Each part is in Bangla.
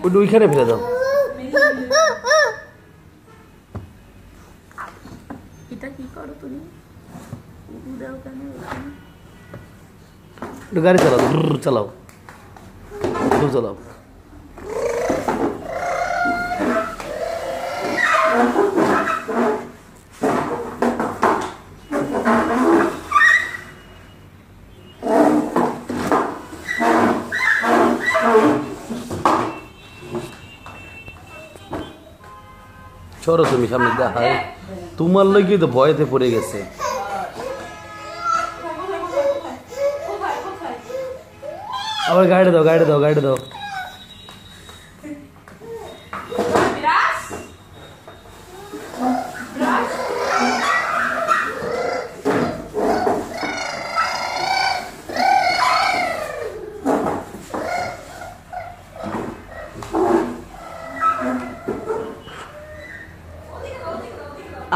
ওটা ওইখানে ফেলে দাও। এটা কি করো তুমি? উড়াও কেন? গাড়ি চালাও, চালাও, চালাও। সরো তুমি সামনে, দেখায় তোমার লোকই তো ভয়েতে পড়ে গেছে। আবার গাড়ি দাও, গাড়ি দাও, গাড়ি দাও।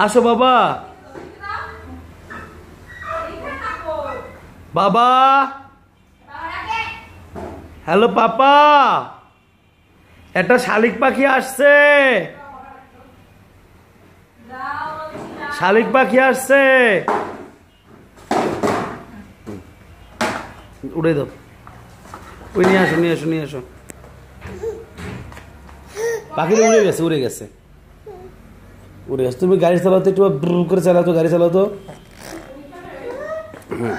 আসো বাবা, বাবা, হ্যালো পাপা, একটা শালিক পাখি আসছে, শালিক পাখি আসছে, উড়ে দাও। ওই নিয়ে আসো, নিয়ে আসো, নিয়ে আসো। পাখিটা উড়ে গেছে, উড়ে গেছে, উড়ে গেছে। তুমি গাড়ি চালাও তো, একটু করে চালাও তো, গাড়ি চালাও তো। হুম।